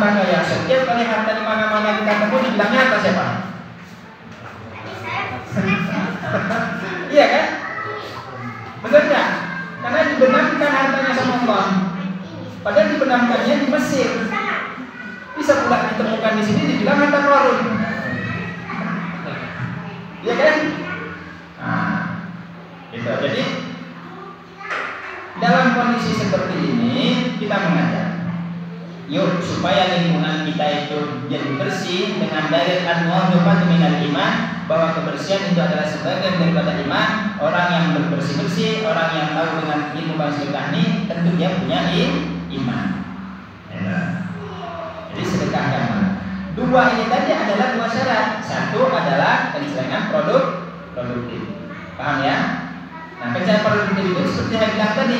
orang kaya, setiap kali harta di mana-mana kita temui dibilangnya harta siapa? Iya kan? Benar nggak? Karena dibenamkan hartanya sama Allah. Padahal dibenamkannya di Mesir. Bisa pula ditemukan di sini dibilang harta Qarun. Iya kan? Nah, gitu. Jadi dalam kondisi seperti ini kita mengajak, yuk supaya lingkungan kita itu jadi bersih dengan dalil an-nadhafatu minal iman, bahwa kebersihan itu adalah sebagian daripada iman. Orang yang bersih-bersih, orang yang tahu dengan ilmu sedekah ini, tentu dia punya iman. Ya. Jadi sedekahkan. Dua ini tadi adalah dua syarat. Satu adalah kesenangan produktif. Paham ya? Nah, pencarian produktif itu seperti yang bilang tadi,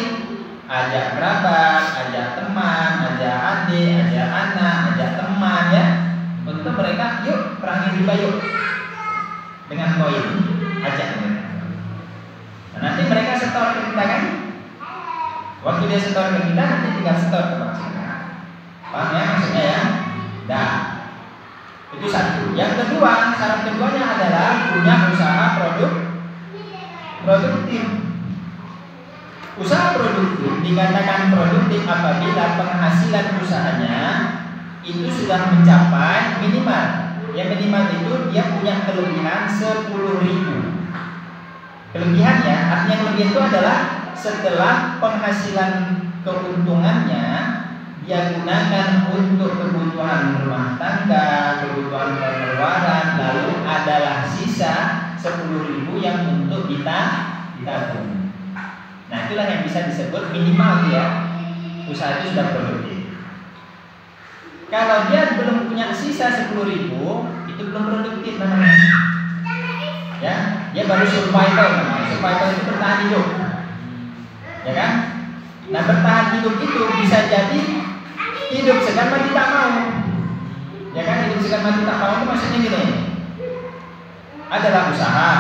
ajak kerabat, ajak teman, ajak adik, ajak anak, ajak teman ya, untuk mereka yuk perangi riba yuk dengan koin, ajak mereka. Nah, nanti mereka setor ke kita kan? Waktu dia setor ke kita, nanti tinggal setor ke bank sedekah. Paham ya maksudnya ya? Nah, itu satu. Yang kedua, syarat keduanya adalah punya usaha produktif. Usaha produktif dikatakan produktif apabila penghasilan usahanya itu sudah mencapai minimal. Yang minimal itu dia punya kelebihan 10.000. Kelebihan ya, artinya kelebihan itu adalah setelah penghasilan keuntungannya dia gunakan untuk kebutuhan rumah tangga, kebutuhan pengeluaran, lalu adalah sisa 10.000 yang untuk ditabung. Nah, itulah yang bisa disebut minimal ya, usaha itu sudah produktif. Kalau dia belum punya sisa 10.000, itu belum produktif namanya. Ya, dia baru survival namanya. Survival itu bertahan hidup. Ya kan? Nah, bertahan hidup itu bisa jadi hidup segan mati tak mau. Ya kan? Hidup segan mati tak mau itu maksudnya gini. Adalah usaha.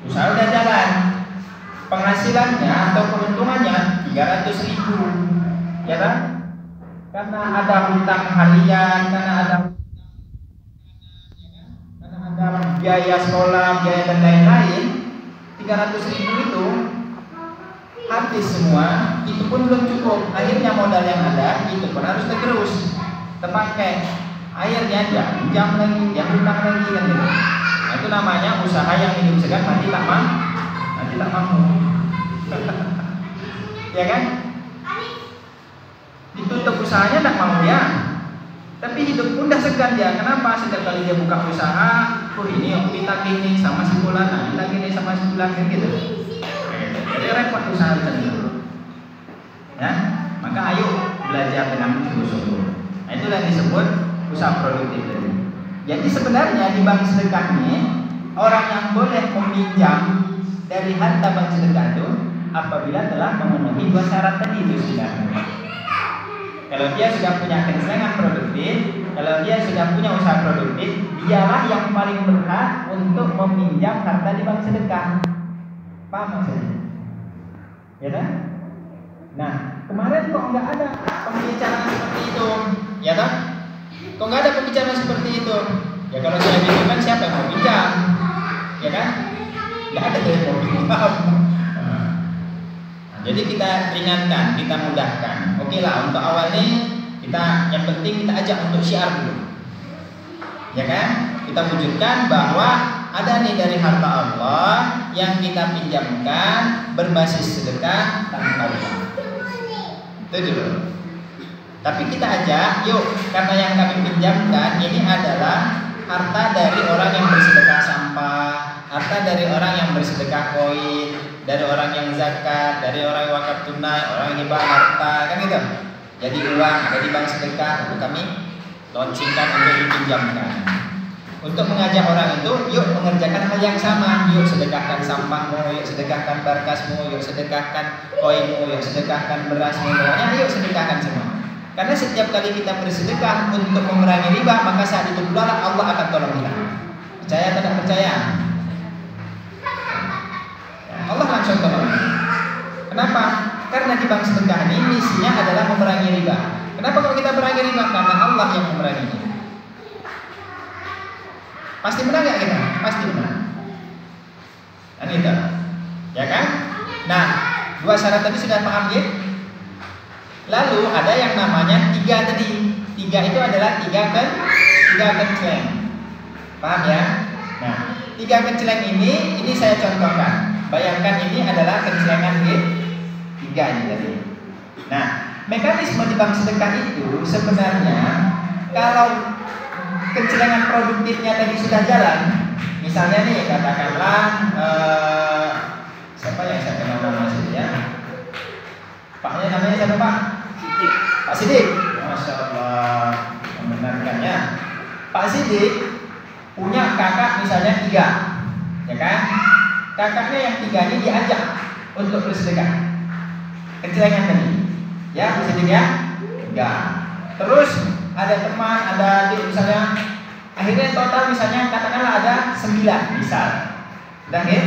Usaha udah jalan. Penghasilannya atau keuntungannya 300.000. Ya kan? Karena ada hutang harian, karena ada biaya sekolah, biaya dan lain-lain, 300.000 itu habis semua, itu pun belum cukup. Akhirnya modal yang ada itu pun harus tergerus, terpakai. Akhirnya dia pinjam lagi, dia hutang lagi kan gitu. Nah, itu namanya usaha yang hidup segan mati tak mampu. Ya kan? Ditutup usahanya tak mau dia, tapi hidup pun dah segan dia. Kenapa? Setiap kali dia buka usaha, ini aku ditagih nih sama si fulan, ditagih nih sama si fulan gitu. Jadi repot usaha itu. Ya, maka ayo belajar dengan sungguh-sungguh. Nah, itulah yang disebut usaha produktif tadi. Jadi sebenarnya di bank sedekah ini orang yang boleh meminjam dari harta bank sedekah itu apabila telah memenuhi dua syarat tadi itu sebenarnya. Kalau dia sudah punya kesenangan produktif, kalau dia sudah punya usaha produktif, dialah yang paling berhak untuk meminjam harta di bank sedekah. Paham maksudnya? Ya kan? Nah, kemarin kok nggak ada pembicaraan seperti itu, ya kan? Kok nggak ada pembicaraan seperti itu? Ya kalau saya bingung kan siapa yang mau pinjam, ya kan? Nggak ada yang mau pinjam. Jadi kita ringankan, kita mudahkan. Oke lah, untuk awal ini kita yang penting kita ajak untuk syiar dulu. Ya kan? Kita wujudkan bahwa ada nih dari harta Allah yang kita pinjamkan berbasis sedekah tanpa riba. Itu dulu. Tapi kita ajak, yuk, karena yang kami pinjamkan ini adalah harta dari orang yang bersedekah sampah, harta dari orang yang bersedekah koin, dari orang yang zakat, dari orang yang wakaf tunai, orang yang hibah harta, kan gitu. Jadi uang ada di bank sedekah untuk kami launchingkan untuk dipinjamkan. Untuk mengajak orang itu, yuk mengerjakan hal yang sama. Yuk sedekahkan sampahmu, yuk sedekahkan berkasmu, yuk sedekahkan koinmu, yuk sedekahkan berasmu. Pokoknya yuk sedekahkan semua. Karena setiap kali kita bersedekah untuk memerangi riba, maka saat itu pula Allah akan tolong kita. Percaya atau tidak percaya? Allah langsung tolong. Kenapa? Karena di bank sedekah ini misinya adalah memerangi riba. Kenapa kalau kita memerangi riba? Karena Allah Allah yang memeranginya. Pasti menang nggak kita? Pasti menang. Kan itu, ya kan? Nah, dua syarat tadi sudah paham ya? Lalu ada yang namanya 3 tadi. 3 itu adalah 3 kenceleng. Paham ya? Nah, 3 kenceleng ini saya contohkan. Bayangkan ini adalah kencelengan G3 ini tadi. Nah, mekanisme di bank sedekah itu sebenarnya kalau kencelengan produktifnya tadi sudah jalan, misalnya nih katakanlah siapa yang saya kenal nama ya? Paknya namanya siapa Pak? Sidik. Pak Sidik. Masya Allah, membenarkannya. Pak Sidik punya kakak misalnya 3, ya kan? Kakaknya yang 3 ini diajak untuk bersedekah. Kencelengan tadi, ya Pak Sidik ya? Enggak. Terus ada teman, ada adik misalnya, akhirnya total misalnya katakanlah ada 9 misal. Dan ya,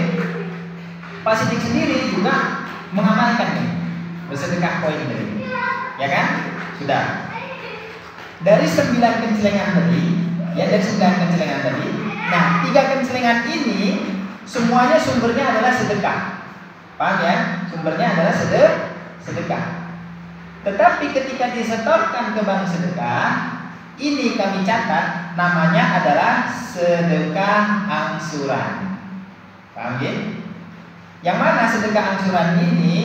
Pak Sidik sendiri juga mengamalkan nih bersedekah koin tadi, ya kan? Sudah. Dari 9 kencelengan tadi, ya dari 9 kencelengan tadi, nah 3 kencelengan ini semuanya sumbernya adalah sedekah. Paham ya? Sumbernya adalah sedekah. Tetapi ketika disetorkan ke bank sedekah, ini kami catat namanya adalah sedekah angsuran. Paham ya? Yang mana sedekah angsuran ini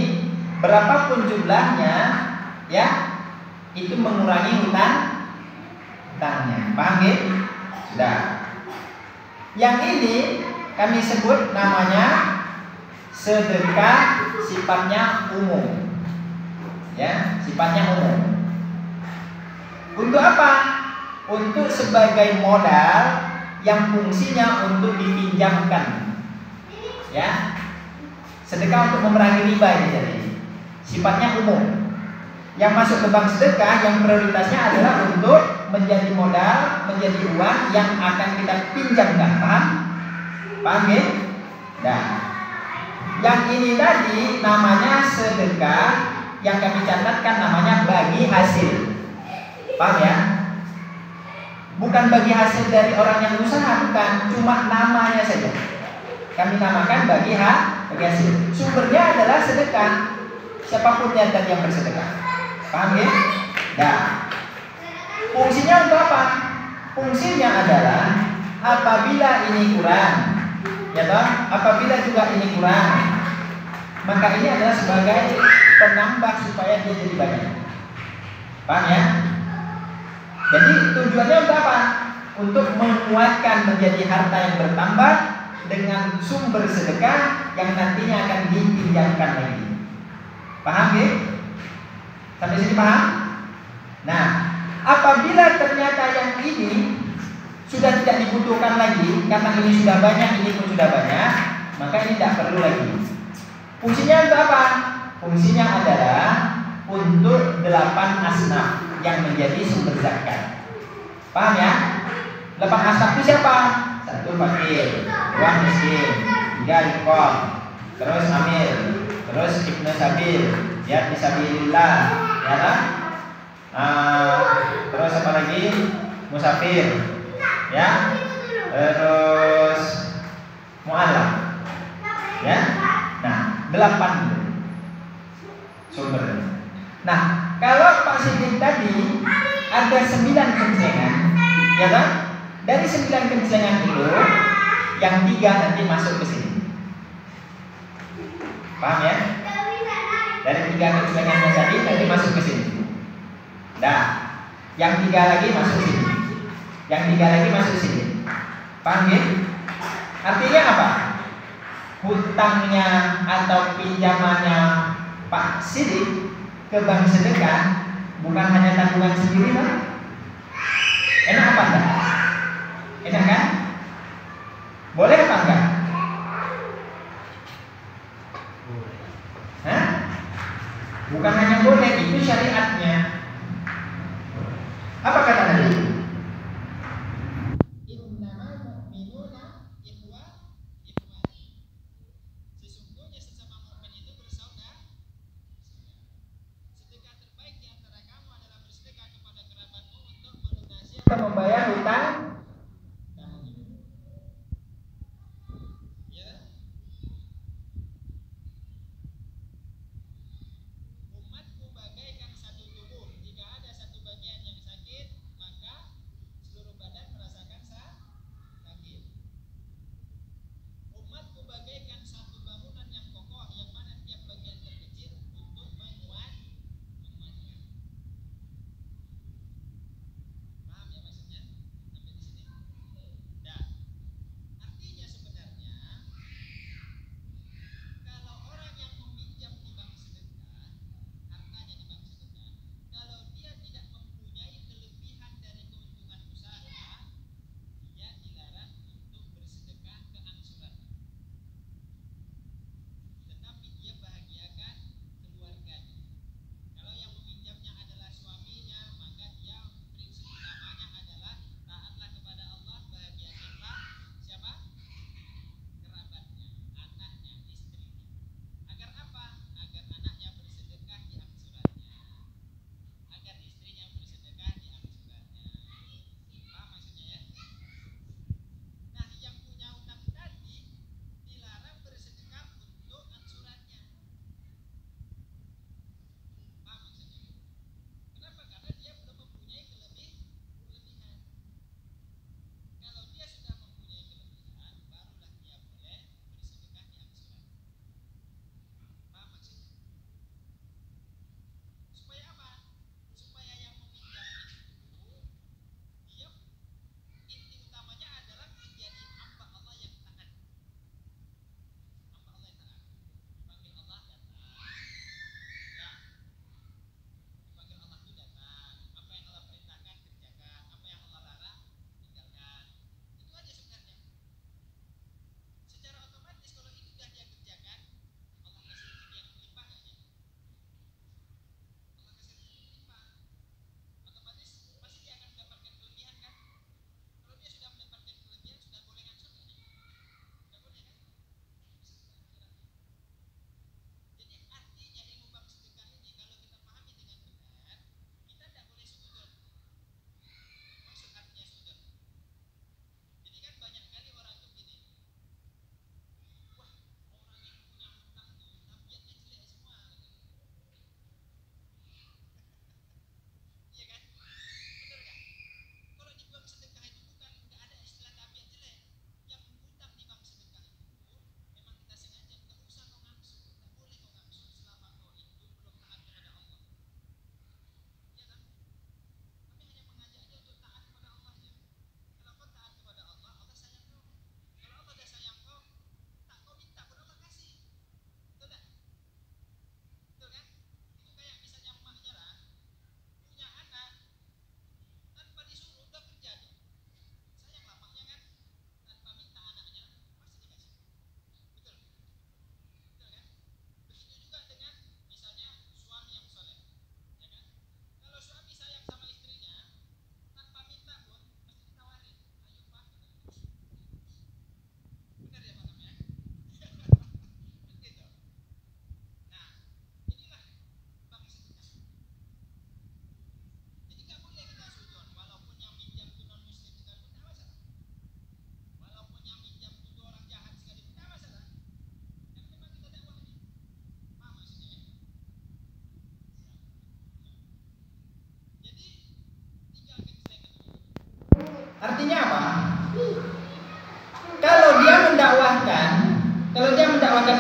berapapun jumlahnya, ya itu mengurangi hutangnya. Paham ya? Sudah. Yang ini kami sebut namanya sedekah sifatnya umum. Ya, sifatnya umum. Untuk apa? Untuk sebagai modal yang fungsinya untuk dipinjamkan. Ya. Sedekah untuk memerangi riba ini jadi. Sifatnya umum. Yang masuk ke bank sedekah yang prioritasnya adalah untuk menjadi modal, menjadi uang yang akan kita pinjamkan. Paham? Paham ya? Nah, yang ini tadi namanya sedekah, yang kami catatkan namanya bagi hasil. Paham ya? Bukan bagi hasil dari orang yang usaha, bukan, cuma namanya saja. Kami namakan bagi hasil. Sumbernya adalah sedekah. Siapapun yang bersedekah. Paham ya? Nah, fungsinya untuk apa? Fungsinya adalah apabila ini kurang, ya toh? Apabila juga ini kurang, maka ini adalah sebagai penambah supaya dia jadi banyak. Paham ya? Jadi tujuannya untuk apa? Untuk menguatkan menjadi harta yang bertambah dengan sumber sedekah yang nantinya akan dipinjamkan lagi. Paham ya? Sampai sini paham? Nah, apabila ternyata yang ini sudah tidak dibutuhkan lagi, karena ini sudah banyak, ini pun sudah banyak, maka ini tidak perlu lagi. Fungsinya untuk apa? Fungsinya adalah untuk 8 asnaf yang menjadi sumber zakat. Paham ya? 8 asnaf itu siapa? 1 fakir, 2 miskin, 3 riqab, terus amil, terus ibnu sabil, ya fisabilillah, ya kan? Terus apa lagi? Musafir, ya. Terus mu'alaf, ya. Nah, 8 sumber. Nah, kalau Pak Sidik tadi ada 9 kencengan, ya kan? Dari 9 kencengan itu, yang 3 nanti masuk ke sini. Paham ya? Dari 3 kencengannya tadi nanti masuk ke sini. Nah, yang 3 lagi masuk sini. Yang 3 lagi masuk sini. Paham ya? Artinya apa? Hutangnya atau pinjamannya Pak Sidik ke bank sedekah bukan hanya tanggungan sendiri, Pak. Enak apa enggak? Enak kan? Boleh apa enggak? Hah? Bukan hanya boleh, itu syariatnya. Apa kata tadi?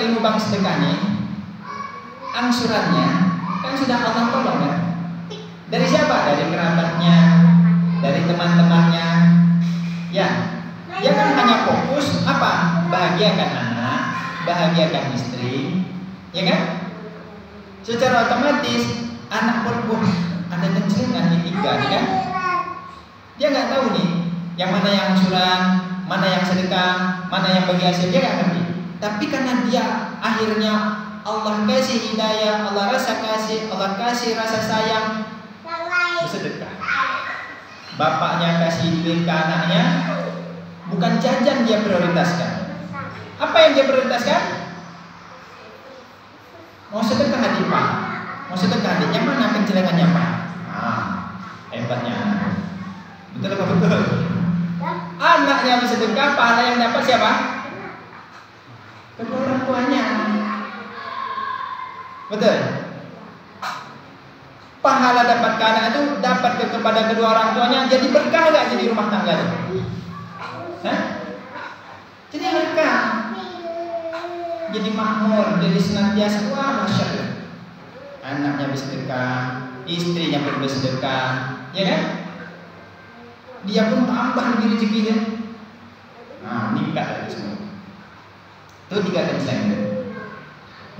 ilmu bank sedekah nih, angsurannya kan sudah Allah tolong kan? Dari siapa? Dari kerabatnya, dari teman-temannya. Ya, dia kan hanya fokus apa? Bahagiakan anak, bahagiakan istri, ya kan? Secara otomatis anak pun ada keceringan di tiga, kan? Dia nggak tahu nih, yang mana yang angsuran, mana yang sedekah, mana yang bagi hasil, dia nggak ngerti. Tapi karena dia akhirnya Allah kasih hidayah, Allah kasih rasa sayang, bersedekah. Bapaknya kasih duit ke anaknya, bukan jajan dia prioritaskan. Apa yang dia prioritaskan? Mau sedekah adik Pak, mau sedekah adik, yang mana pencelengannya Pak? Hebatnya. Betul apa betul? Anaknya bersedekah, pahala yang dapat siapa? Kedua orang tuanya. Betul. Pahala dapat ke anak itu dapat kepada kedua orang tuanya, jadi berkah gak jadi rumah tangga itu? Hah? Jadi berkah, jadi makmur, jadi senantiasa. Wah, masya Allah. Anaknya bersedekah, istrinya pun bersedekah, ya kan? Dia pun tambah lagi rezekinya. Nah, nikah tadi semua. Itu 3 kencang.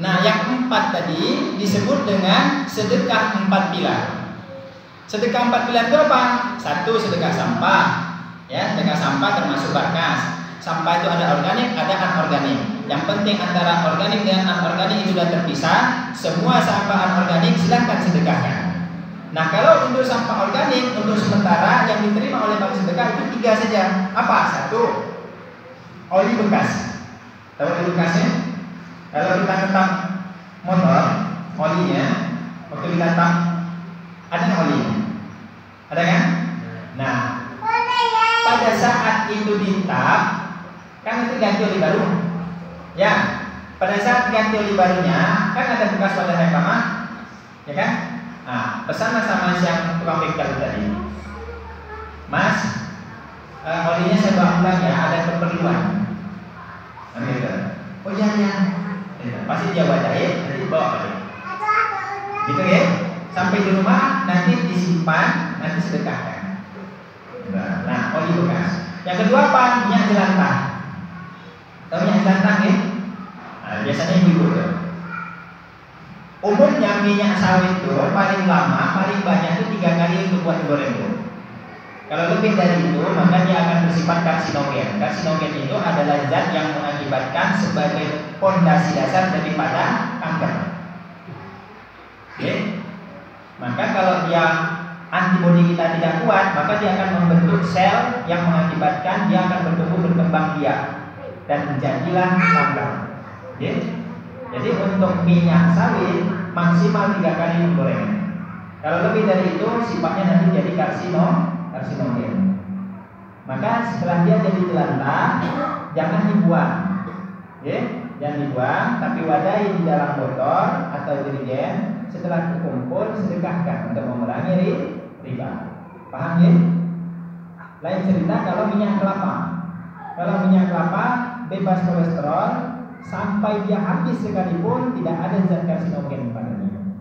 Nah, yang 4 tadi disebut dengan sedekah 4 pilar. Sedekah 4 pilar itu apa? 1, sedekah sampah. Ya, sedekah sampah termasuk barkas. Sampah itu ada organik, ada anorganik. Yang penting antara organik dengan anorganik itu sudah terpisah. Semua sampah anorganik silahkan sedekahkan. Nah, kalau untuk sampah organik untuk sementara yang diterima oleh bank sedekah itu 3 saja. Apa? 1, oli bekas. Tahu oli bekasnya? Kalau kita ngetam motor, olinya waktu kita tap ada nggak olinya? Ada kan? Nah, pada saat itu ditap, kan itu ganti oli baru. Ya, pada saat ganti oli barunya kan ada bekas wadah yang lama, ya kan? Nah, pesan sama yang tukang bengkel tadi, Mas, olinya saya bawa pulang ya, ada keperluan. Gitu. Oh iya ya, pasti dia wadahin, nanti bawa balik. Gitu ya, sampai di rumah nanti disimpan, nanti sedekahkan. Nah, oli bekas. Yang kedua apa? Minyak jelantah. Tahu minyak jelantah ya? Nah, biasanya ibu tuh. Umumnya minyak sawit itu paling lama, paling banyak itu 3 kali untuk buat goreng itu. Kalau lebih dari itu, maka dia akan bersifat karsinogen. Karsinogen itu adalah zat yang mengakibatkan sebagai fondasi dasar daripada kanker. Oke? Maka kalau dia antibodi kita tidak kuat, maka dia akan membentuk sel yang mengakibatkan dia akan bertumbuh berkembang biak dan menjadilah kanker. Oke? Jadi untuk minyak sawit maksimal 3 kali penggorengan. Kalau lebih dari itu sifatnya nanti jadi karsinogen. Maka setelah dia jadi jelantah, jangan dibuang. Ya, jangan dibuang, tapi wadahi di dalam botol atau jerigen. Setelah terkumpul sedekahkan untuk mengurangi riba. Paham ya? Lain cerita kalau minyak kelapa. Kalau minyak kelapa bebas kolesterol, sampai dia habis sekalipun tidak ada zat karsinogen padanya.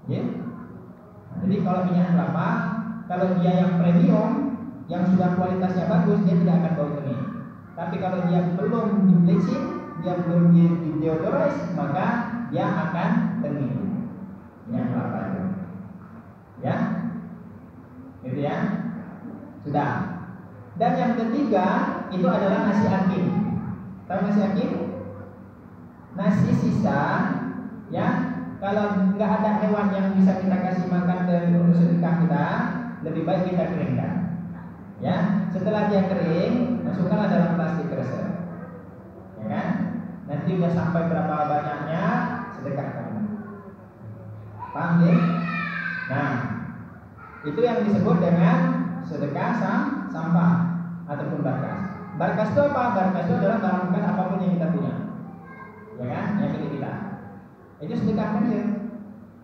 Ya? Jadi kalau minyak kelapa, kalau dia yang premium, yang sudah kualitasnya bagus, dia tidak akan bau kening. Tapi kalau dia belum di bleaching, dia belum di deodorize, maka dia akan kening. Minyak kelapa itu. Ya? Gitu ya? Sudah. Dan yang ketiga itu adalah nasi aking. Tahu nasi aking? Nasi sisa, ya. Kalau nggak ada hewan yang bisa kita kasih makan dari untuk sedekah kita, lebih baik kita keringkan. Ya, setelah dia kering, masukkanlah dalam plastik kresek. Ya kan? Nanti udah sampai berapa banyaknya, sedekahkan. Paham ya? Nah, itu yang disebut dengan sedekah sampah ataupun barkas. Barkas itu apa? Barkas itu adalah barang bekas apapun yang kita punya. Ya kan? Yang milik kita. Itu sedekahkan ya.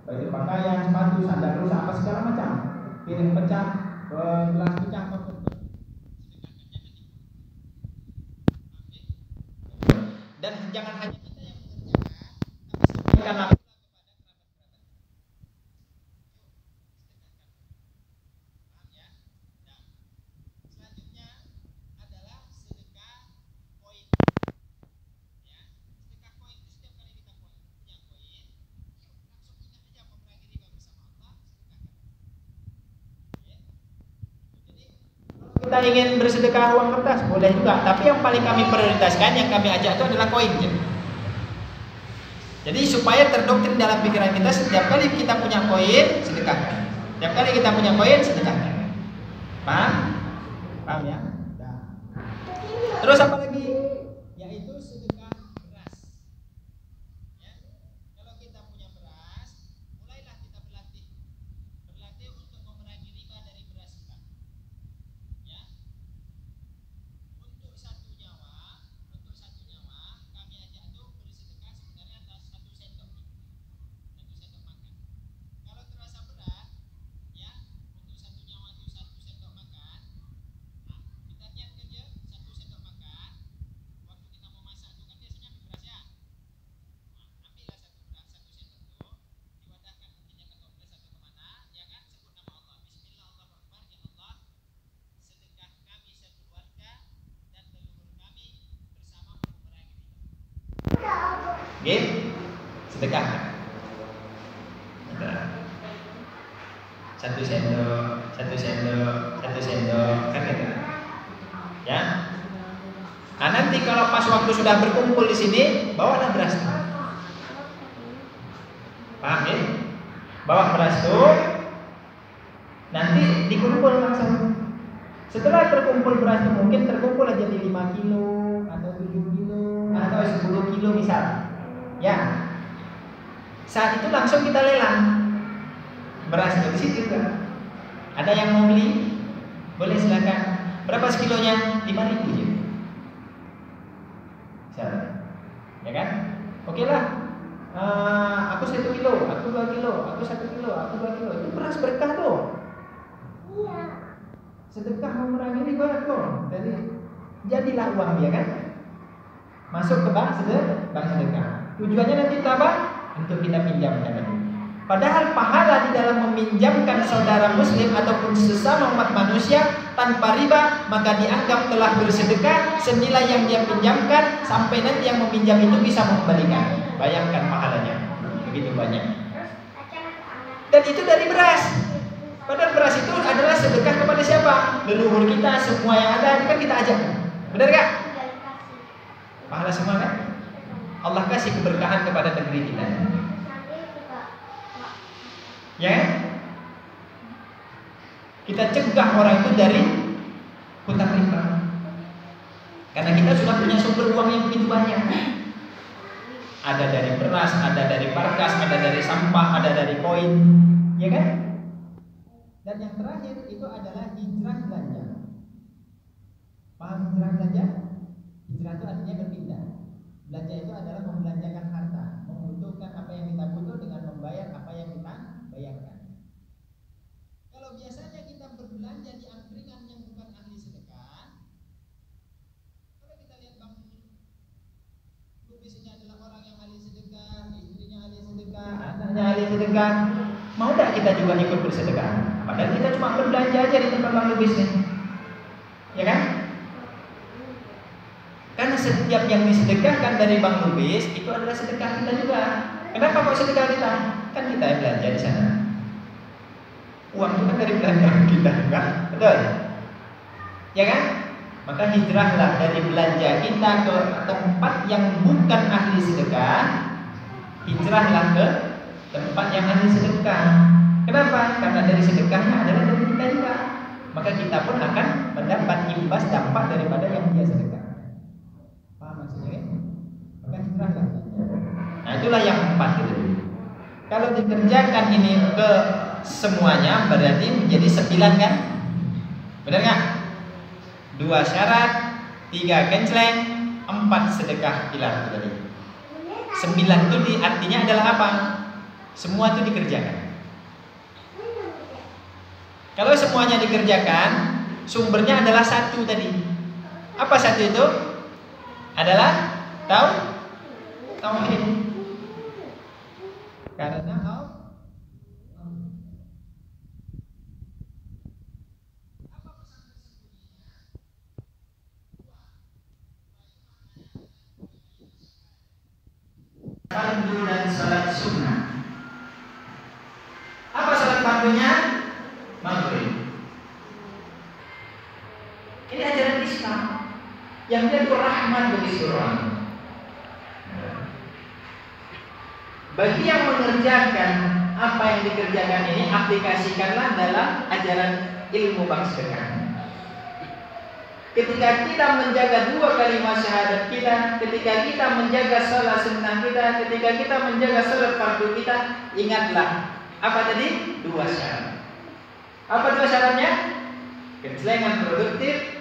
Baik itu pakaian, sepatu, sandal rusak, apa segala macam. Piring pecah, gelas pecah, apapun. Dan jangan hanya kita yang kita ingin bersedekah uang kertas, boleh juga. Tapi yang paling kami prioritaskan, yang kami ajak itu adalah koin. Jadi supaya terdoktrin dalam pikiran kita, setiap kali kita punya koin, sedekahkan. Setiap kali kita punya koin, sedekahkan. Paham? Paham ya? Nah. Terus apa lagi? Yaitu sedekah beras. Ya. Kalau kita punya beras, mulailah kita berlatih untuk memerangi riba dari beras kita. Ya. Untuk satu nyawa kami ajak tuh bersedekah sebenarnya atas 1 sendok. 1 sendok makan. Kalau terasa berat, ya, untuk satu nyawa itu 1 sendok makan. Nah, kita niat aja 1 sendok makan. Waktu kita mau masak itu kan biasanya beras ya. Nah, ambillah 1 sendok itu, diwadahkan mungkin ke toples atau kemana, ya kan, sebut nama Allah. Bismillah, Allahu Akbar, ya Allah. Sedekah kami sekeluarga dan leluhur kami bersama memerangi riba. Oke, sedekah. Satu sendok, kan gitu. Ya. Nah, nanti kalau pas waktu sudah berkumpul di sini, bawalah beras. Paham ya? Bawa beras itu, nanti dikumpul langsung. Setelah terkumpul beras itu mungkin terkumpul aja di 5 kilo atau 7 kilo atau 10 kilo misal. Ya. Saat itu langsung kita lelang. Beras itu di situ kan. Ada yang mau beli? Boleh silakan. Berapa sekilonya? 5.000 aja. Misalnya. Ya kan? Oke lah. Aku 1 kilo, aku 2 kilo, aku 1 kilo, aku 2 kilo. Itu beras berkah tuh. Iya. Sedekah memerangi riba tuh. Jadi jadilah uang dia kan. Masuk ke bank sedekah. Tujuannya nanti apa? Untuk kita pinjamkan lagi. Padahal pahala di dalam meminjamkan saudara muslim ataupun sesama umat manusia tanpa riba, maka dianggap telah bersedekah senilai yang dia pinjamkan, sampai nanti yang meminjam itu bisa mengembalikan. Bayangkan pahalanya, begitu banyak. Dan itu dari beras. Padahal beras itu adalah sedekah kepada siapa? Leluhur kita, semua yang ada, itu kan kita ajak. Benar gak? Pahala semua kan? Allah kasih keberkahan kepada negeri kita. Ya, kita cegah orang itu dari hutang riba, karena kita sudah punya sumber uang yang begitu banyak. Ada dari beras, ada dari parkas, ada dari sampah, ada dari koin, ya kan? Dan yang terakhir itu adalah hijrah belanja. Paham hijrah belanja? Hijrah itu artinya berpindah. Belanja itu adalah membelanjakan harta, membutuhkan apa yang kita butuh dengan membayar apa yang kita bayarkan. Kalau biasanya kita berbelanja di angkringan yang bukan ahli sedekah, kalau kita lihat bang Lubis ini adalah orang yang ahli sedekah, istrinya ahli sedekah, anaknya ahli sedekah, mau tidak kita juga ikut bersedekah? Padahal kita cuma berbelanja aja di tempat bang Lubis ini, ya kan? Karena setiap yang disedekahkan dari bang Lubis itu adalah sedekah kita juga. Kenapa kok sedekah kita? Kan kita yang belanja di sana. Uang itu kan dari belanja kita, kan? Betul? Ya kan? Maka hijrahlah dari belanja kita ke tempat yang bukan ahli sedekah. Hijrahlah ke tempat yang ahli sedekah. Kenapa? Karena dari sedekahnya adalah dari kita juga. Maka kita pun akan mendapat imbas dampak daripada yang dia sedekah. Paham maksudnya? Maka hijrahlah. Nah, itulah yang 4 itu. Kalau dikerjakan ini ke semuanya berarti menjadi 9 kan? Benar nggak? 2 syarat, 3 kenceleng, 4 sedekah pilar tadi. 9 itu artinya adalah apa? Semua itu dikerjakan. Kalau semuanya dikerjakan, sumbernya adalah 1 tadi. Apa 1 itu? Adalah tauhid. Karena fardu dan salat sunnah. Apa salat fardunya? Maghrib. Islam, yang dia itu rahmat bagi seluruh orang. Bagi yang mengerjakan apa yang dikerjakan ini, aplikasikanlah dalam ajaran ilmu bab sedekah. Ketika kita menjaga 2 kalimat syahadat kita, ketika kita menjaga salat sunnah kita, ketika kita menjaga salat fardu kita, ingatlah apa tadi? 2 syarat. Apa 2 syaratnya? Keselengan produktif,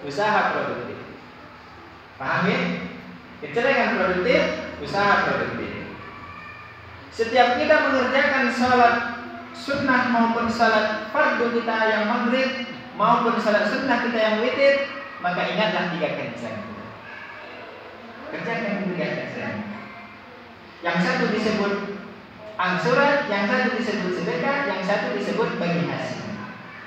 usaha produktif. Paham ya? Keselengan produktif, usaha produktif. Setiap kita mengerjakan salat sunnah maupun salat fardu kita yang maghrib maupun salat sunnah kita yang witir, maka ingatlah 3 keselengan. Kerjakan 3 keselengan. Yang satu disebut angsuran, yang satu disebut sedekah, yang satu disebut bagi hasil.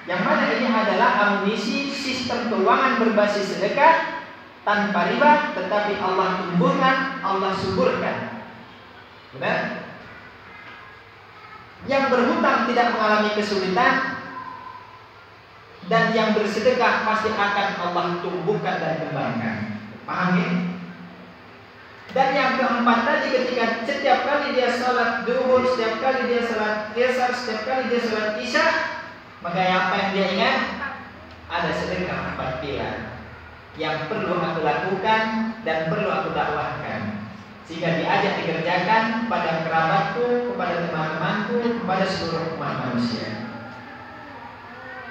Yang mana ini adalah amunisi sistem keuangan berbasis sedekah tanpa riba, tetapi Allah tumbuhkan, Allah suburkan. Benar? Yang berhutang tidak mengalami kesulitan, dan yang bersedekah pasti akan Allah tumbuhkan dan kembangkan. Paham ya? Dan yang keempat tadi, ketika setiap kali dia salat duhur, setiap kali dia salat isya, setiap kali dia salat isya, maka apa yang dia ingat? Ada sedekah 4 pilar yang perlu aku lakukan dan perlu aku dakwahkan, sehingga diajak dikerjakan pada kerabatku, kepada teman-temanku, kepada seluruh umat manusia.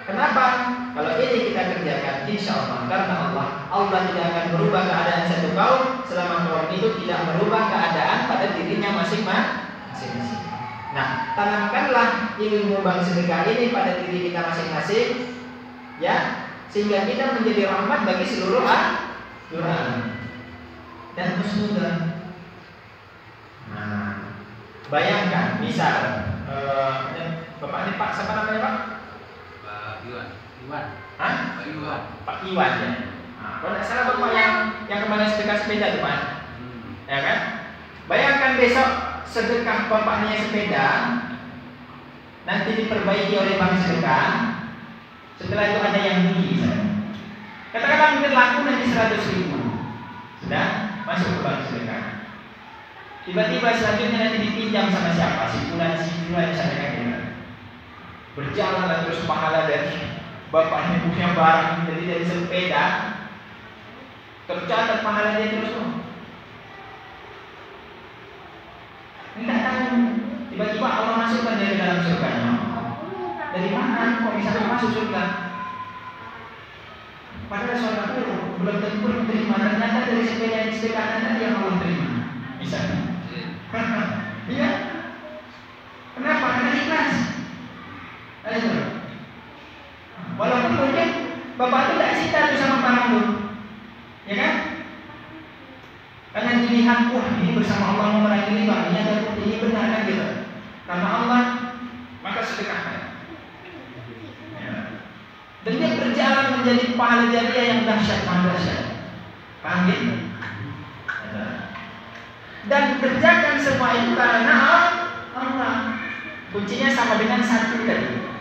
Kenapa? Kalau ini kita kerjakan, insya Allah, karena Allah tidak akan merubah keadaan satu kaum selama kaum itu tidak merubah keadaan pada dirinya masing-masing. Nah, tanamkanlah ilmu bank sedekah ini pada diri kita masing-masing, ya, sehingga kita menjadi rahmat bagi seluruh alam dan husnudzon. Nah, bayangkan, misal, Bapak ini Pak, siapa namanya Pak? Iwan. Hah? Pak Iwan ya. Nah, kalau tidak salah Bapak yang kemarin sedekah sepeda tuh Pak. Ya kan? Bayangkan besok sedekah bapaknya sepeda nanti diperbaiki oleh bank sedekah. Setelah itu ada yang beli. Katakanlah mungkin laku nanti 100.000. Sudah masuk ke bank sedekah. Tiba-tiba selanjutnya nanti dipinjam sama siapa? Si fulan misalnya gitu. Berjalan terus pahala dari bapaknya punya barang, jadi dari sepeda tercatat pahalanya terus. Tidak tahu, tiba-tiba Allah masukkan dari dalam surganya. Dari mana kok bisa masuk surga? Padahal seorang itu belum tentu terima, ternyata dari sepeda yang sedekahkan tadi yang Allah terima. Misalnya, iya. Kenapa? Karena ikhlas. Ayo. Walaupun mungkin bapak itu tidak cinta itu sama barang itu, ya kan? Karena dilihat, wah ini bersama Allah memerangi riba, ini benar kan gitu. Karena Allah maka sedekahkan. Ya. Dan dia berjalan menjadi pahala jariah yang dahsyat, paham gitu? Dan kerjakan semua itu karena Allah. Kuncinya sama dengan satu tadi.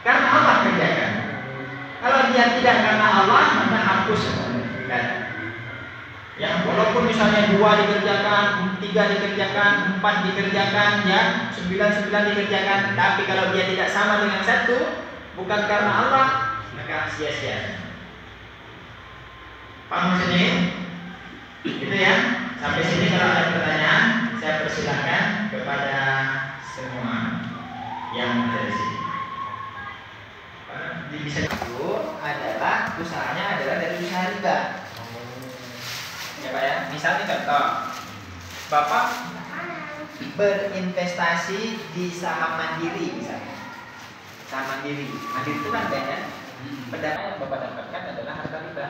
Karena Allah kerjakan. Kalau dia tidak karena Allah, maka hapus. Ya, walaupun misalnya 2 dikerjakan, 3 dikerjakan, 4 dikerjakan, ya, 9 dikerjakan, tapi kalau dia tidak sama dengan satu, bukan karena Allah, maka sia-sia. Paham maksudnya? Gitu ya. Sampai sini kalau ada pertanyaan, saya persilakan kepada semua yang ada di sini. Bisa itu adalah usahanya adalah dari usaha riba. Ya Pak ya. Misalnya contoh, Bapak berinvestasi di saham Mandiri misalnya. Saham Mandiri. Mandiri itu kan banyak. Pendapatan yang Bapak dapatkan adalah harta riba.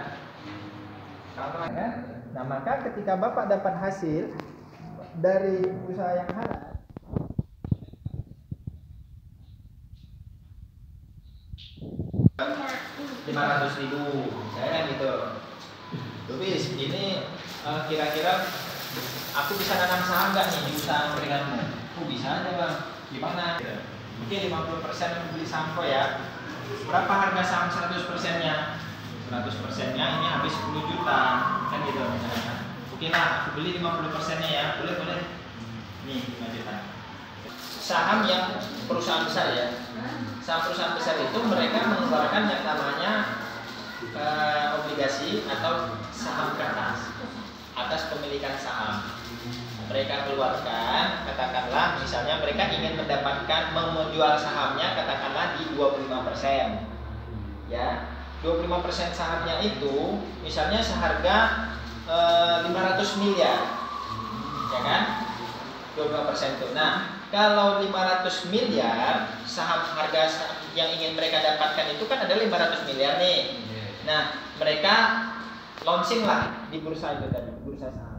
Ya. Nah, maka ketika Bapak dapat hasil dari usaha yang halal, 500.000, saya gitu. Tulis, ini kira-kira aku bisa nanam saham nggak nih di usaha angkringanmu? Oh bisa aja Bang. Gimana? Mungkin 50% beli saham ya. Berapa harga saham 100%-nya? 100%-nya ini habis 10 juta kan gitu misalnya. Oke lah, aku beli 50%-nya ya, boleh. Nih 5 juta. Saham yang perusahaan besar ya. Saham perusahaan besar itu mereka mengeluarkan yang namanya obligasi atau saham kertas atas pemilikan saham. Mereka keluarkan, katakanlah misalnya mereka ingin mendapatkan menjual sahamnya katakanlah di 25%. Ya, 25% sahamnya itu misalnya seharga 500 miliar. Ya kan? 25% itu. Nah, kalau 500 miliar saham harga yang ingin mereka dapatkan itu kan ada 500 miliar nih. Nah, mereka launching lah di bursa itu tadi, bursa saham.